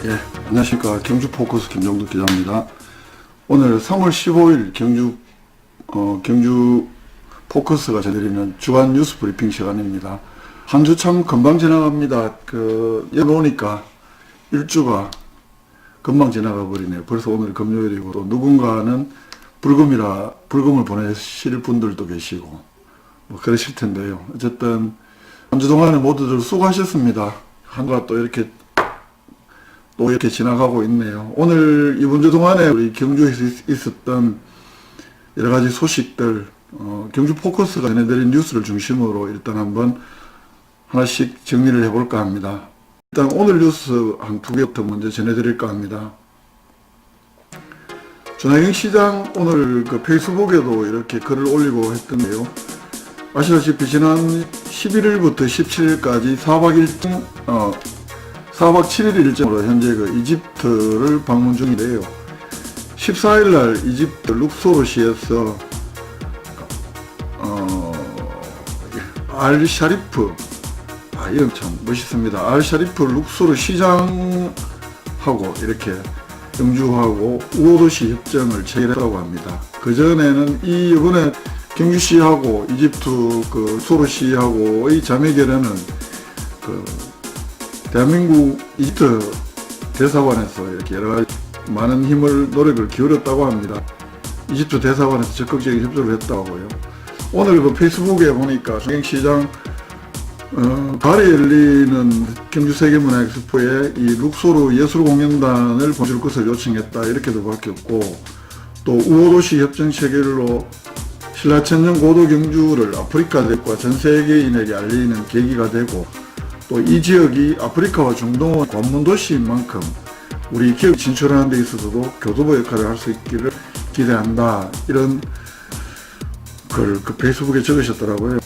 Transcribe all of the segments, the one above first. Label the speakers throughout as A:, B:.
A: 예, 안녕하십니까. 경주 포커스 김정도 기자입니다. 오늘 3월 15일 경주 포커스가 전해드리는 주간 뉴스 브리핑 시간입니다. 한 주 참 금방 지나갑니다. 여기 오니까 일주가 금방 지나가 버리네요. 벌써 오늘 금요일이고, 또 누군가는 불금을 보내실 분들도 계시고, 뭐 그러실 텐데요. 어쨌든 한 주 동안에 모두들 수고하셨습니다. 한주가 또 이렇게 지나가고 있네요. 오늘 이번 주 동안에 우리 경주에서 있었던 여러 가지 소식들, 경주 포커스가 전해드린 뉴스를 중심으로 일단 한번 하나씩 정리를 해볼까 합니다. 일단 오늘 뉴스 한 두 개부터 먼저 전해드릴까 합니다. 준하경 시장 오늘 페이스북에도 이렇게 글을 올리고 했던데요. 아시다시피 지난 11일부터 17일까지 4박 7일 일정으로 현재 이집트를 방문 중인데요. 14일날 이집트 룩소르시에서 알샤리프, 이름 참 멋있습니다. 알샤리프 룩소르 시장하고 이렇게 경주하고 우호도시 협정을 체결했다고 합니다. 그전에는 이번에 경주시하고 이집트 룩소르시하고의 자매결연은 대한민국 이집트 대사관에서 이렇게 여러 가지 많은 노력을 기울였다고 합니다. 이집트 대사관에서 적극적인 협조를 했다고 하고요. 오늘 페이스북에 보니까 송영시장 가을에 열리는 경주세계문화엑스포에 이 룩소르 예술공연단을 보내줄 것을 요청했다, 이렇게도 밝혔고, 또 우호도시 협정 체결로 신라천년 고도 경주를 아프리카 대과 전 세계인에게 알리는 계기가 되고, 또 이 지역이 아프리카와 중동의 관문도시인 만큼 우리 기업 진출하는 데 있어서도 교두보 역할을 할 수 있기를 기대한다, 이런 글 페이스북에 적으셨더라고요.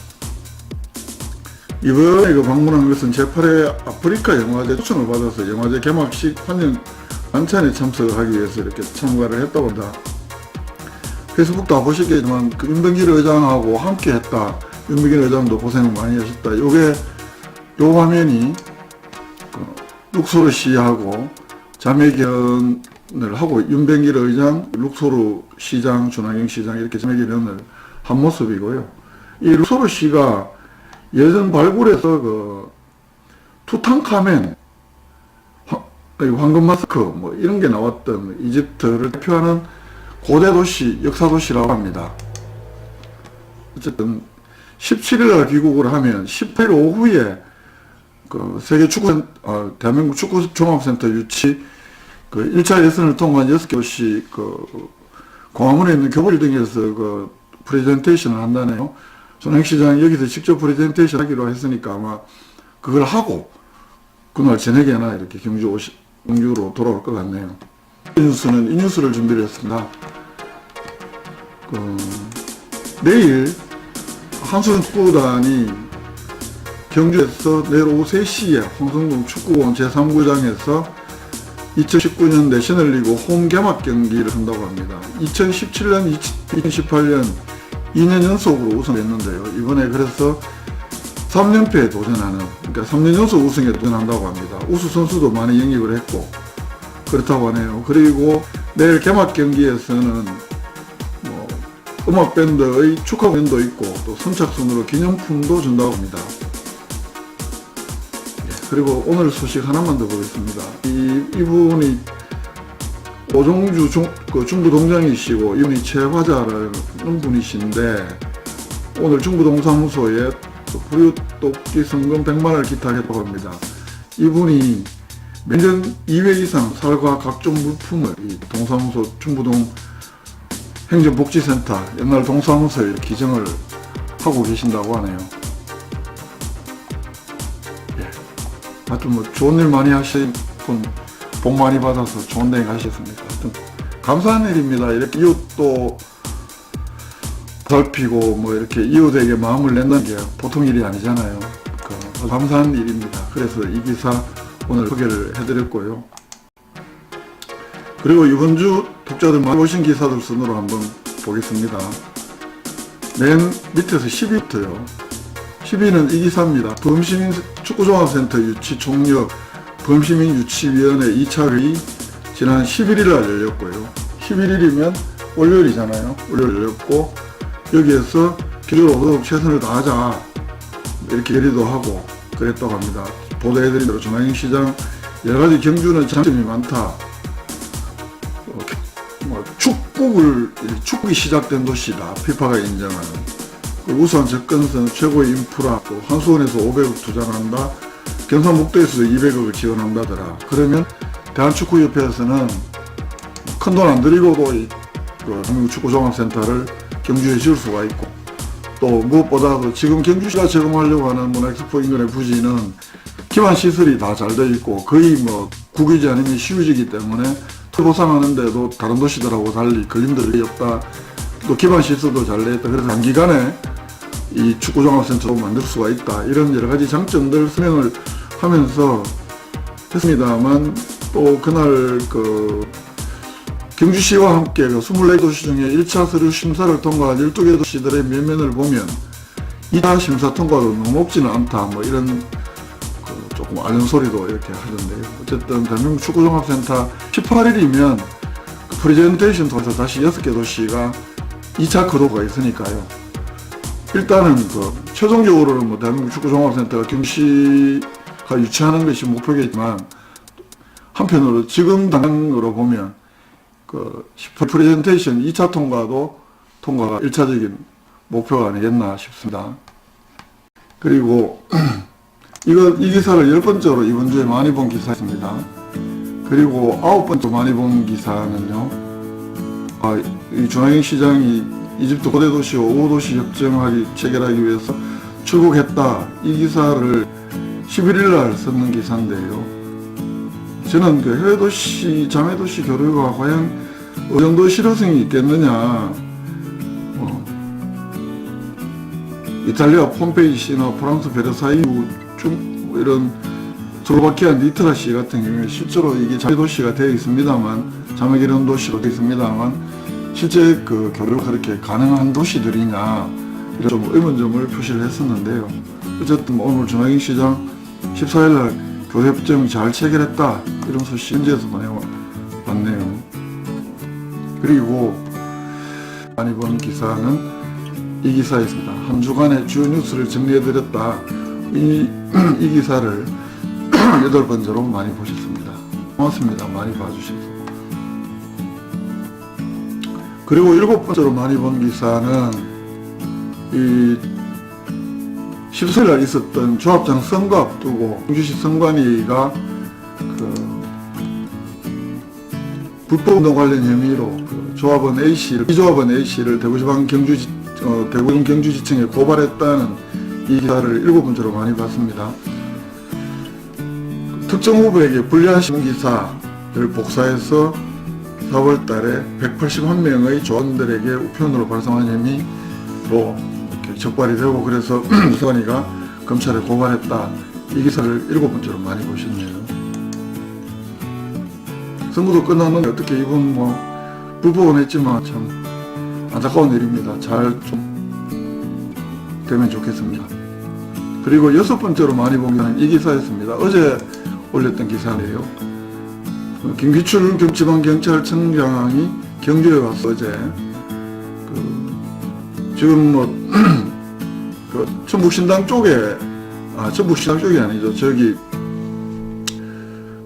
A: 이번에 방문한 것은 제8회 아프리카 영화제 초청을 받아서 영화제 개막식 환영 만찬에 참석하기 위해서 이렇게 참가를 했다고 합니다. 페이스북 다 보시겠지만 윤병길 의장하고 함께 했다. 윤병길 의장도 고생을 많이 하셨다. 요 화면이 룩소르 시하고 자매결연을 하고 윤병길 의장, 룩소르 시장, 준하경 시장 이렇게 자매결연을 한 모습이고요. 이 룩소르 시가 예전 발굴에서 투탕카멘, 황금 마스크 뭐 이런 게 나왔던 이집트를 대표하는 고대 도시, 역사 도시라고 합니다. 어쨌든 17일날 귀국을 하면 18일 오후에 세계 대한민국 축구 종합센터 유치 1차 예선을 통과한 6개 도시 광화문에 있는 교보빌딩에서 프레젠테이션을 한다네요. 손흥민 시장이 여기서 직접 프레젠테이션 하기로 했으니까 아마 그걸 하고 그날 저녁에나 이렇게 경주로 돌아올 것 같네요. 이 뉴스를 준비를 했습니다. 내일 한국 축구단이 경주에서 내일 오후 3시에 홍성동 축구공원 제3구장에서 2019년 내셔널리그 홈 개막 경기를 한다고 합니다. 2017년, 2018년 2년 연속으로 우승했는데요. 이번에 그래서 3連覇에 도전하는, 그러니까 3년 연속 우승에 도전한다고 합니다. 우수 선수도 많이 영입을 했고 그렇다고 하네요. 그리고 내일 개막 경기에서는 음악 밴드의 축하 공연도 있고 또 선착순으로 기념품도 준다고 합니다. 그리고 오늘 소식 하나만 더 보겠습니다. 이분이 오종주 중부동장이시고 이분이 최화자라는 분이신데 오늘 중부동사무소에 불효독기 성금 100만원을 기탁했다고 합니다. 이분이 매년 2회 이상 살과 각종 물품을 이 동사무소 중부동 행정복지센터 옛날 동사무소에 기증을 하고 계신다고 하네요. 하여튼 좋은 일 많이 하신 분 복 많이 받아서 좋은 데 가셨습니다. 하여튼 감사한 일입니다. 이렇게 이웃도 살피고 이렇게 이웃에게 마음을 낸다는 게 보통 일이 아니잖아요. 감사한 일입니다. 그래서 이 기사 오늘 소개를 해드렸고요. 그리고 이번 주 독자들 많이 보신 기사들 순으로 한번 보겠습니다. 맨 밑에서 10위부터요. 10위는 이 기사입니다. 범시민 축구종합센터 유치 총력 범시민유치위원회 2차 회의 지난 11일 날 열렸고요. 11일이면 월요일이잖아요. 월요일 열렸고, 여기에서 기존으로 최선을 다하자 이렇게 결의도 하고 그랬다고 합니다. 보도해드린 대로 전화영 시장 여러가지 경주는 장점이 많다. 축복이 시작된 도시다. 피파가 인정하는. 우수한 접근성, 최고의 인프라, 또 한수원에서 500억 투자한다. 경상북도에서도 200억을 지원한다더라. 그러면 대한축구협회에서는 큰 돈 안 들이고도 대한민국 축구종합센터를 경주에 지을 수가 있고, 또 무엇보다도 지금 경주시가 제공하려고 하는 엑스포 인근의 부지는 기반 시설이 다 잘 되어 있고 거의 국유지 아니면 시유지이기 때문에 보상하는데도 다른 도시들하고 달리 걸림돌이 없다. 또 기반 시설도 잘 되어 있다. 그래서 단기간에 이 축구종합센터로 만들 수가 있다. 이런 여러 가지 장점들 설명을 하면서 했습니다만, 또 그날 경주시와 함께 24도시 중에 1차 서류 심사를 통과한 12개 도시들의 면면을 보면 2차 심사 통과도 너무 높지는 않다. 이런 조금 아는 소리도 이렇게 하던데요. 어쨌든 대한민국 축구종합센터 18일이면 프레젠테이션 통해서 다시 6개 도시가 2차 커도가 있으니까요. 일단은 최종적으로는 대한민국 축구종합센터가 경시가 유치하는 것이 목표겠지만, 한편으로 지금 당으로 보면 프레젠테이션 2차 통과가 1차적인 목표가 아니겠나 싶습니다. 그리고 이 기사를 10번째로 이번 주에 많이 본 기사입니다. 그리고 9번째로 많이 본 기사는요, 이 전화영 시장이 이집트 고대 도시와 오도시 협정을 체결하기 위해서 출국했다. 이 기사를 11일 날 썼는 기사인데요. 저는 해외 도시, 자매 도시 교류가 과연 어느 정도 실효성이 있겠느냐. 이탈리아 폼페이시나 프랑스 베르사유 이런 슬로바키아 니트라시 같은 경우에 실제로 이게 자매 도시가 되어 있습니다만, 자매 결혼 도시로 되어 있습니다만, 실제 교류가 그렇게 가능한 도시들이냐, 이런 좀 의문점을 표시를 했었는데요. 어쨌든 오늘 전화영 시장 14일날 교류협정 잘 체결했다, 이런 소식 현지에서 많이 왔네요. 그리고 많이 본 기사는 이 기사였습니다. 한 주간의 주요 뉴스를 정리해드렸다. 이 기사를 8번째로 많이 보셨습니다. 고맙습니다. 많이 봐주셔서. 그리고 7번째로 많이 본 기사는 이 14일날 있었던 조합장 선거 앞두고 경주시 선관위가 불법운동 관련 혐의로 조합원 A씨를 대구지방 대구동 경주지청에 고발했다는 이 기사를 7번째로 많이 봤습니다. 특정 후보에게 불리한 신문기사를 복사해서 4월 달에 181명의 조원들에게 우편으로 발송한 혐의로 이렇게 적발이 되고, 그래서 선관위가 검찰에 고발했다. 이 기사를 7번째로 많이 보셨네요. 선거도 끝났는데 어떻게 이건 불법은 했지만 참 안타까운 일입니다. 잘 좀 되면 좋겠습니다. 그리고 6번째로 많이 본 게 이 기사였습니다. 어제 올렸던 기사인데요. 김기춘 지방경찰청장이 경주에 와서 어제 지금 천북신당 쪽에 천북신당 쪽이 아니죠. 저기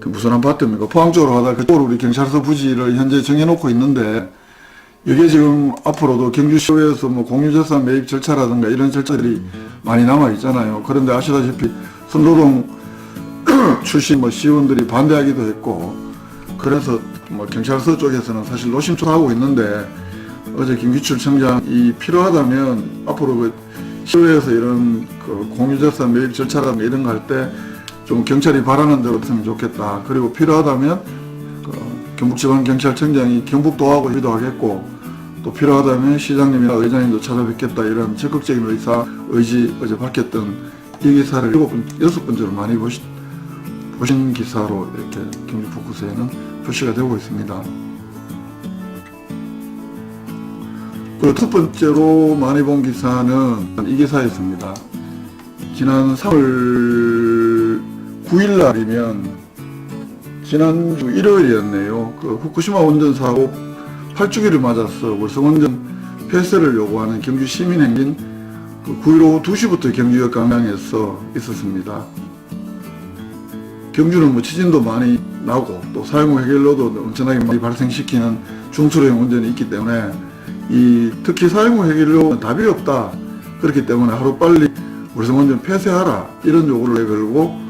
A: 무슨 아파트입니까? 포항 쪽으로 가다가 그쪽으로 우리 경찰서 부지를 현재 정해놓고 있는데, 이게 지금 앞으로도 경주시에서 공유재산 매입 절차라든가 이런 절차들이 많이 남아 있잖아요. 그런데 아시다시피 선로동 출신 시의원들이 반대하기도 했고, 그래서 경찰서 쪽에서는 사실 노심초사하고 있는데, 어제 김기춘 청장이 필요하다면 앞으로 시의회에서 이런 공유재산 매입 절차라든가 이런 거 할 때 좀 경찰이 바라는 대로 했으면 좋겠다. 그리고 필요하다면 경북지방경찰청장이 경북도하고 협의도 하겠고, 또 필요하다면 시장님이나 의장님도 찾아뵙겠다, 이런 적극적인 의지 어제 밝혔던 이 기사를 6번째로 많이 보신 기사로 이렇게 경주포커스에는 표시가 되고 있습니다. 그리고 첫 번째로 많이 본 기사는 이 기사였습니다. 지난 3월 9일 날이면 지난주 일요일이었네요. 그 후쿠시마 원전 사고 8주기를 맞아서 월성원전 폐쇄를 요구하는 경주 시민행진 9일 오후 2시부터 경주역 광장에서 있었습니다. 경주는 뭐 지진도 많이 나고 또 사용 후 해결로도 엄청나게 많이 발생시키는 중수로형 원전이 있기 때문에 특히 사용 후 해결로는 답이 없다. 그렇기 때문에 하루빨리 월성원전 폐쇄하라 이런 요구를 걸고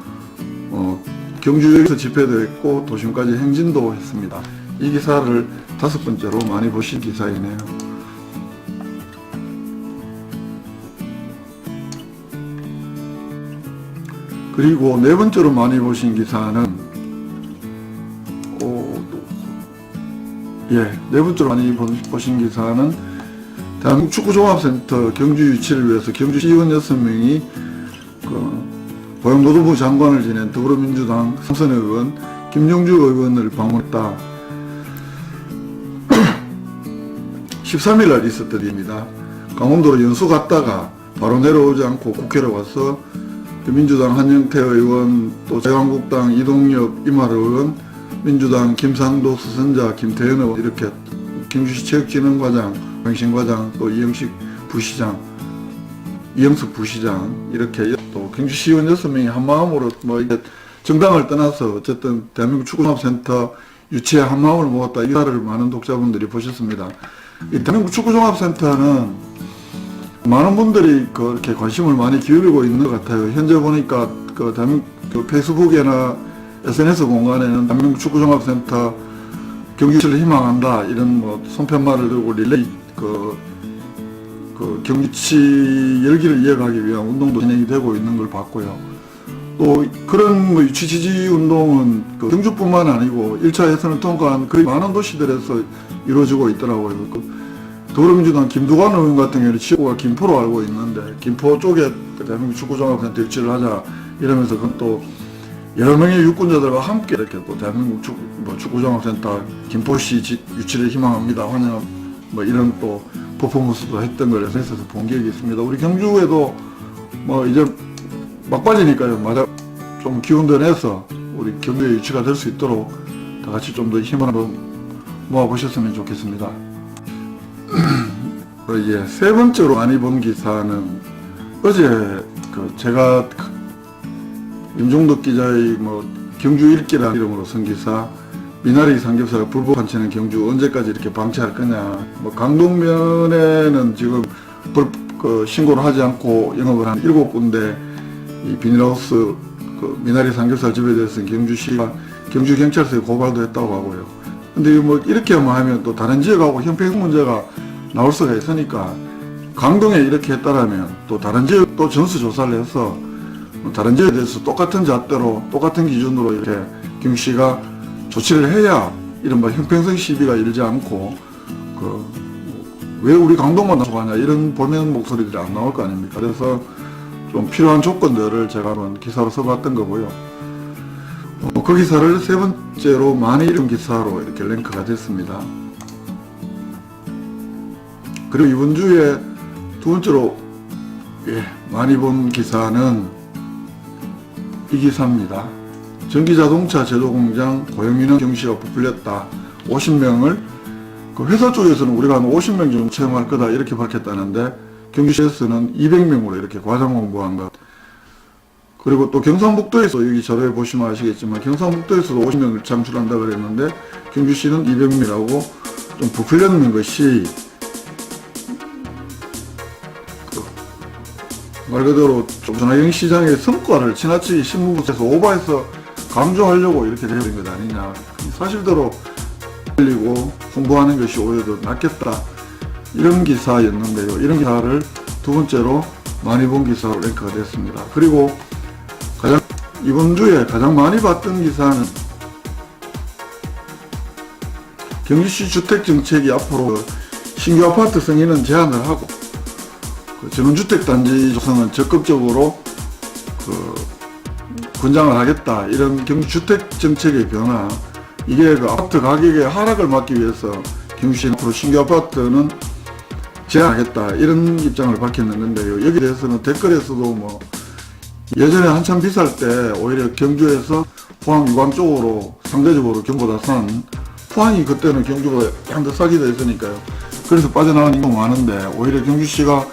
A: 경주역에서 집회도 했고 도심까지 행진도 했습니다. 이 기사를 5번째로 많이 보신 기사이네요. 그리고 4번째로 많이 보신 기사는 4번째로 많이 보신 기사는 대한민국 축구종합센터 경주 유치를 위해서 경주 시의원 6명이 고용노동부 장관을 지낸 더불어민주당 삼선의 의원 김용주 의원을 방문했다. 13일 날 있었던 일입니다. 강원도로 연수 갔다가 바로 내려오지 않고 국회로 와서 민주당 한영태 의원, 또 자유한국당 이동엽 이마르 의원, 민주당 김상도 수선자 김태현 의원 이렇게 경주시 체육진흥과장, 행신과장, 또 이영식 부시장, 이영숙 부시장 이렇게 또 경주시의원 6명이 한마음으로 이게 정당을 떠나서 어쨌든 대한민국 축구종합센터 유치에 한마음을 모았다. 이 기사를 많은 독자분들이 보셨습니다. 이 대한민국 축구종합센터는 많은 분들이 그렇게 관심을 많이 기울이고 있는 것 같아요. 현재 보니까 대한민국 페이스북이나 SNS 공간에는 대한민국 축구종합센터 경주시를 희망한다 이런 손팻말을 들고 릴레이 경주시 열기를 이어가기 위한 운동도 진행이 되고 있는 걸 봤고요. 또 그런 유치 지지 운동은 경주뿐만 아니고 1차 예선을 통과한 거의 많은 도시들에서 이루어지고 있더라고요. 더불어민주당 김두관 의원 같은 경우는 지역구가 김포로 알고 있는데 김포 쪽에 대한민국 축구종합센터 유치를 하자 이러면서 또 여러 명의 유권자들과 함께 이렇게 또 대한민국 축구종합센터 김포시 유치를 희망합니다. 환영 이런 또 퍼포먼스도 했던 걸 SNS에서 본 기억이 있습니다. 우리 경주에도 이제 막바지니까요. 좀 기운도 내서 우리 경주의 유치가 될 수 있도록 다 같이 좀 더 힘을 한번 모아보셨으면 좋겠습니다. 세 번째로 많이 본 기사는 어제 제가 임종덕 기자의 경주 읽기라는 이름으로 쓴 기사 미나리 삼겹살 불법 판치는 경주 언제까지 이렇게 방치할 거냐. 강동면에는 지금 신고를 하지 않고 영업을 한 7군데 이 비닐하우스 미나리 삼겹살 집에 대해서는 경주시가 경주경찰서에 고발도 했다고 하고요. 근데 이렇게 하면 또 다른 지역하고 형평성 문제가 나올 수가 있으니까 강동에 이렇게 했다라면 또 다른 지역도 전수조사를 해서 다른 지역에 대해서 똑같은 잣대로 똑같은 기준으로 이렇게 경주시가 조치를 해야 이런 형평성 시비가 일지 않고 왜 우리 강동만 나서가냐 이런 볼멘 목소리들이 안 나올 거 아닙니까? 그래서 좀 필요한 조건들을 제가 한번 기사로 써봤던 거고요. 그 기사를 3번째로 많이 읽은 기사로 이렇게 랭크가 됐습니다. 그리고 이번 주에 2번째로 많이 본 기사는 이 기사입니다. 전기자동차 제조공장 고용인원 경시가 부풀렸다. 50명을 회사 쪽에서는 우리가 한 50명 정도 채용할 거다 이렇게 밝혔다는데 경주시에서는 200명으로 이렇게 과장 공부한 것. 그리고 또 경상북도에서 여기 자료에 보시면 아시겠지만 경상북도에서도 50명을 창출한다 그랬는데 경주시는 200명이라고 좀 부풀렸는 것이 말 그대로 좀 전하영 시장의 성과를 지나치게 신문부에서 오버해서 강조하려고 이렇게 되어버린 것 아니냐. 사실대로 알리고 홍보하는 것이 오히려 더 낫겠다. 이런 기사였는데요. 이런 기사를 2번째로 많이 본 기사로 랭크가 됐습니다. 그리고 이번 주에 가장 많이 봤던 기사는 경주시 주택정책이 앞으로 신규 아파트 승인은 제한을 하고 전원주택단지 조성은 적극적으로 권장을 하겠다. 이런 경주주택정책의 변화, 이게 아파트 가격의 하락을 막기 위해서 경주시는 앞으로 신규 아파트는 제한하겠다. 이런 입장을 밝혔는 건데요. 여기에 대해서는 댓글에서도 예전에 한참 비쌀 때 오히려 경주에서 포항 유광 쪽으로 상대적으로 경보다 싼 포항이 그때는 경주보다 약간 더 싸게 돼 있으니까요. 그래서 빠져나가는 인구가 많은데 오히려 경주시가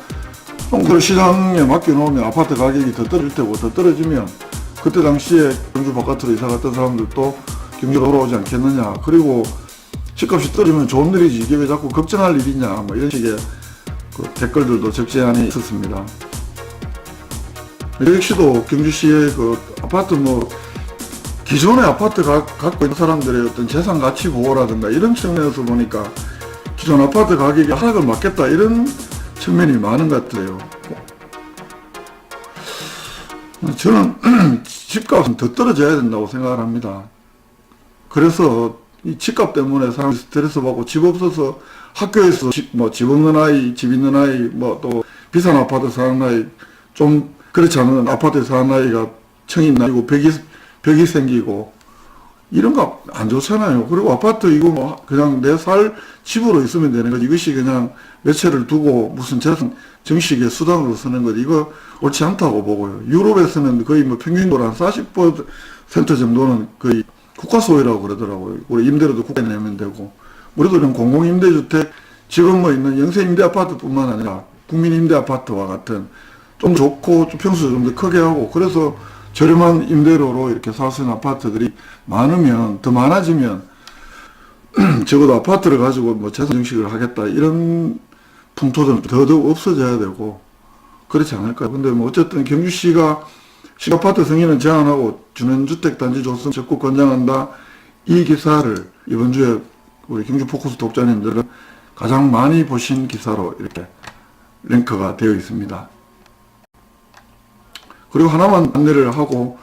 A: 그걸 시장에 맡겨놓으면 아파트 가격이 더 떨어질 테고 더 떨어지면 그때 당시에 경주 바깥으로 이사 갔던 사람들도 경주로 돌아오지 않겠느냐. 그리고 집값이 떨어지면 좋은 일이지 이게 왜 자꾸 걱정할 일이냐 뭐 이런 식의 그 댓글들도 적지 않이 있었습니다. 역시도 경주시의 그 아파트 뭐 기존의 아파트 갖고 있는 사람들의 어떤 재산 가치 보호라든가 이런 측면에서 보니까 기존 아파트 가격이 하락을 막겠다 이런 측면이 많은 것 같아요. 저는 집값은 더 떨어져야 된다고 생각을 합니다. 그래서 이 집값 때문에 사람이 스트레스 받고 집 없어서 학교에서 집 없는 아이, 집 있는 아이, 뭐 또 비싼 아파트 사는 아이, 좀 그렇지 않은 아파트에 사는 아이가 청이 나고 벽이 생기고 이런 거 안 좋잖아요. 그리고 아파트 이거 뭐 그냥 내 살 집으로 있으면 되는 거지. 이것이 그냥 매체를 두고 무슨 재산 정식의 수단으로 쓰는 것 이거 옳지 않다고 보고요. 유럽에서는 거의 뭐 평균적으로 한 40% 정도는 거의 국가 소유라고 그러더라고요. 우리 임대료도 국가에 내면 되고 우리도 이런 공공임대주택 지금 뭐 있는 영세임대 아파트뿐만 아니라 국민임대 아파트와 같은 좀 좋고 좀 평수 좀 더 크게 하고 그래서 저렴한 임대료로 이렇게 살 수 있는 아파트들이 많으면 더 많아지면 적어도 아파트를 가지고 뭐 재산 정식을 하겠다 이런 풍토들은 더더욱 없어져야 되고 그렇지 않을까요? 근데 뭐 어쨌든 경주시가 신아파트 승인은 제한하고 준현주택단지 조성 적극 권장한다 이 기사를 이번 주에 우리 경주 포커스 독자님들은 가장 많이 보신 기사로 이렇게 랭크가 되어 있습니다. 그리고 하나만 안내를 하고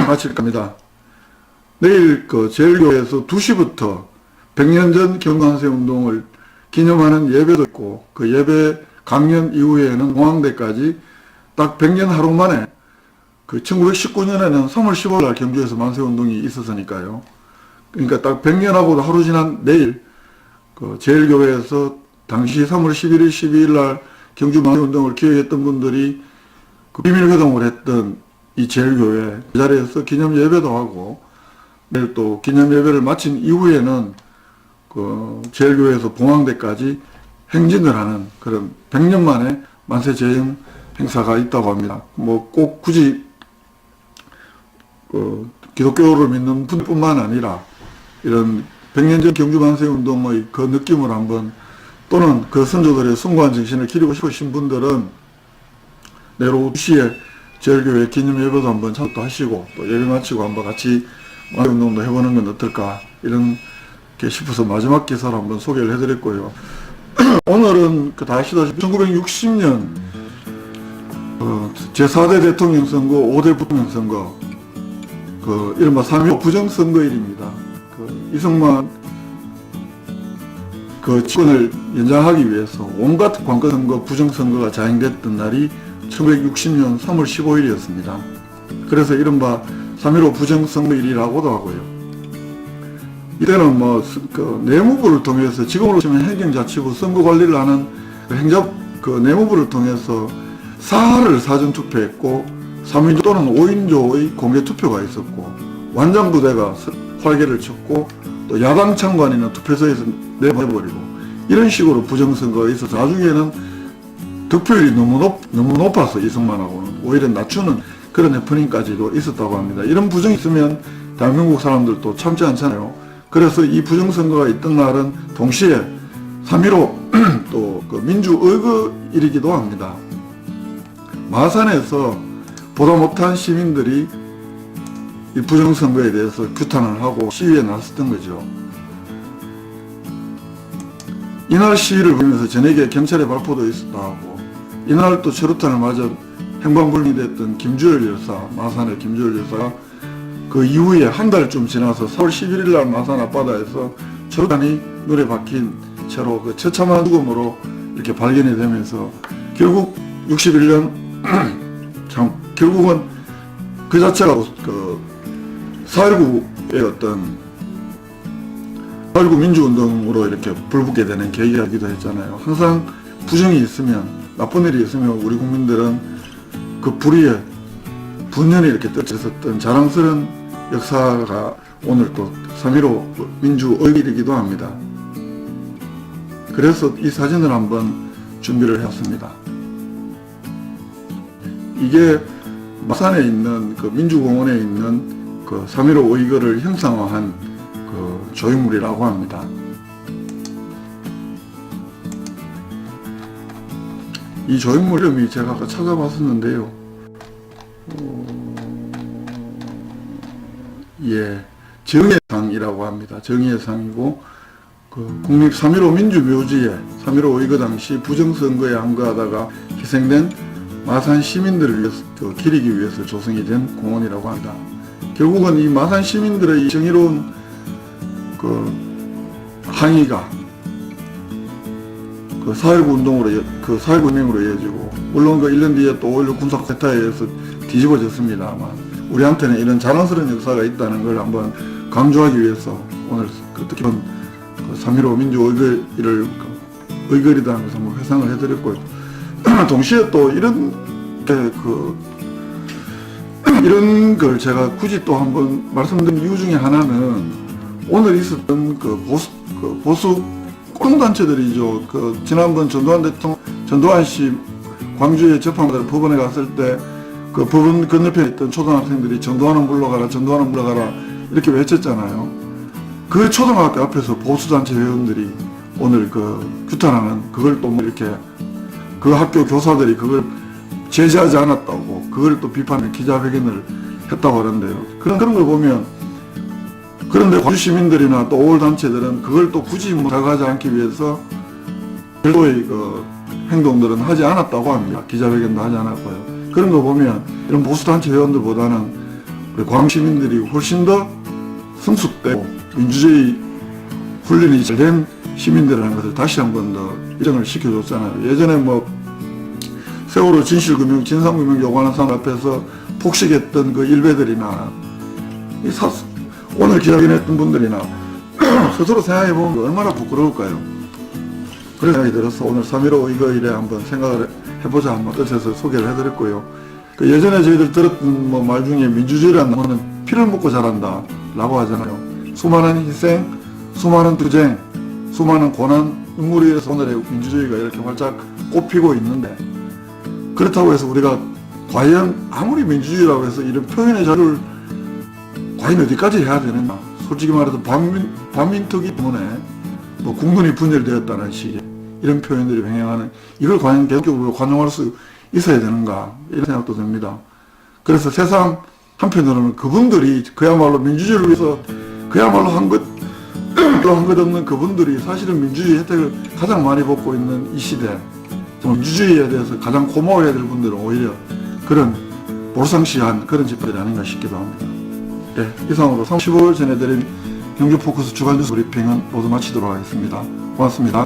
A: 마칠 겁니다. 내일 그 제일교회에서 2시부터 100년 전 경관세 운동을 기념하는 예배도 있고 그 예배 강연 이후에는 공항대까지 딱 100년 하루 만에 그 1919년에는 3월 15일 날 경주에서 만세운동이 있었으니까요. 그러니까 딱 100년하고도 하루 지난 내일 그 제일교회에서 당시 3월 11일, 12일 날 경주 만세운동을 기획했던 분들이 그 비밀회동을 했던 이 제일교회 그 자리에서 기념 예배도 하고 내일 또 기념 예배를 마친 이후에는 그 제일교회에서 봉황대까지 행진을 하는 그런 100년 만에 만세 제형 행사가 있다고 합니다. 뭐 꼭 굳이 기독교를 믿는 분뿐만 아니라 이런 100년 전 경주 만세 운동의 그 느낌을 한번 또는 그 선조들의 숭고한 정신을 기리고 싶으신 분들은 내일 오후 2시에 제일교회 기념 예배도 한번 참석도 하시고 또 예배 마치고 한번 같이 만세 운동도 해보는 건 어떨까 이런 게 싶어서 마지막 기사를 한번 소개를 해드렸고요. 오늘은 다 아시다시피 1960년 제4대 대통령 선거, 5대 부통령 선거 그 이른바 3.15 부정선거일입니다. 그 이승만 그 집권을 연장하기 위해서 온갖 관건선거, 부정선거가 자행됐던 날이 1960년 3월 15일이었습니다. 그래서 이른바 3.15 부정선거일이라고도 하고요. 이때는 뭐 그 내무부를 통해서 지금으로 치면 행정자치부 선거관리를 하는 그 내무부를 통해서 사하를 사전투표했고 3인조 또는 5인조의 공개투표가 있었고 완장부대가 활개를 쳤고 또 야당 창관인은 투표소에서 내보내버리고 이런 식으로 부정선거가 있어서 나중에는 득표율이 너무 높아서 이승만하고는 오히려 낮추는 그런 해프닝까지도 있었다고 합니다. 이런 부정이 있으면 대한민국 사람들도 참지 않잖아요. 그래서 이 부정선거가 있던 날은 동시에 3.15 또 그 민주의거일이기도 합니다. 마산에서 보다 못한 시민들이 이 부정선거에 대해서 규탄을 하고 시위에 나섰던 거죠. 이날 시위를 보면서 저녁에 경찰의 발포도 있었다 하고 이날 또 최루탄을 맞아 행방불명됐던 김주열 열사, 마산의 김주열 열사가 그 이후에 한 달쯤 지나서 4월 11일 날 마산 앞바다에서 최루탄이 눈에 박힌 채로 그 처참한 죽음으로 이렇게 발견이 되면서 결국 61년 결국은 그 자체가 그 4.19의 어떤 4.19 민주운동으로 이렇게 불붙게 되는 계기가 되기도 했잖아요. 항상 부정이 있으면 나쁜 일이 있으면 우리 국민들은 그 불의에 분연히 이렇게 떨쳐있었던 자랑스러운 역사가 오늘 또 3.15 민주의일이기도 합니다. 그래서 이 사진을 한번 준비를 했습니다. 이게 마산에 있는 그 민주공원에 있는 그 3.15 의거를 형상화한 그 조형물이라고 합니다. 이 조형물 이름이 제가 아까 찾아봤었는데요. 예, 정예상이라고 합니다. 정예상이고 그 국립 3.15 민주묘지에 3.15 의거 당시 부정선거에 항거하다가 희생된 마산 시민들을 위해서, 기리기 위해서 조성이 된 공원이라고 합니다. 결국은 이 마산 시민들의 이 정의로운 그 항의가 그 4.19 운동으로, 그 4.19 혁명으로 이어지고, 물론 그 1년 뒤에 또 5.16 군사쿠데타에 의해서 뒤집어졌습니다만, 우리한테는 이런 자랑스러운 역사가 있다는 걸 한번 강조하기 위해서 오늘 그 뜻깊은 3.15 민주의거일을 의거리다는 것을 한번 회상을 해드렸고요. 동시에 또 이런 이런 걸 제가 굳이 또 한번 말씀드린 이유 중에 하나는 오늘 있었던 보수 꼴통단체들이죠. 지난번 전두환 씨 광주에 재판받으러 법원에 갔을 때 그 법원 건너편에 있던 초등학생들이 전두환은 물러가라, 전두환은 물러가라 이렇게 외쳤잖아요. 그 초등학교 앞에서 보수단체 회원들이 오늘 규탄하는 그걸 또 이렇게 그 학교 교사들이 그걸 제지하지 않았다고 그걸 또 비판의 기자회견을 했다고 하는데요. 그런 걸 보면, 그런데 광주 시민들이나 또 5월 단체들은 그걸 또 굳이 다가가지 않기 위해서 별도의 행동들은 하지 않았다고 합니다. 기자회견도 하지 않았고요. 그런 거 보면 이런 보수단체 회원들보다는 우리 광주 시민들이 훨씬 더 성숙되고 민주주의 훈련이 잘 된 시민들이라는 것을 다시 한 번 더 인정을 시켜줬잖아요. 예전에 세월호 진실규명, 진상규명 요구하는 사람 앞에서 폭식했던 그 일베들이나 오늘 기자회견했던 분들이나 스스로 생각해보면 얼마나 부끄러울까요? 그런 생각이 들어서 오늘 3.15 의거일에 한번 생각을 해보자 한번 뜻해서 소개를 해드렸고요. 예전에 저희들 들었던 말 중에 민주주의라는 거는 피를 먹고 자란다 라고 하잖아요. 수많은 희생, 수많은 투쟁, 수많은 고난, 눈물에 의해서 오늘의 민주주의가 이렇게 활짝 꽃피고 있는데, 그렇다고 해서 우리가 과연 아무리 민주주의라고 해서 이런 표현의 자유를 과연 어디까지 해야 되느냐. 솔직히 말해서 반민특위 때문에 국론이 분열되었다는 식의 이런 표현들이 횡행하는, 이걸 과연 계속적으로 관용할 수 있어야 되는가 이런 생각도 듭니다. 그래서 세상 한편으로는 그분들이 그야말로 민주주의를 위해서 그야말로 한 것 없는 그분들이 사실은 민주주의 혜택을 가장 많이 받고 있는 이 시대, 민주주의에 대해서 가장 고마워해야 될 분들은 오히려 그런 몰상시한 그런 집단이 아닌가 싶기도 합니다. 네, 이상으로 35일 전해드린 경제포커스 주간 뉴스 브리핑은 모두 마치도록 하겠습니다. 고맙습니다.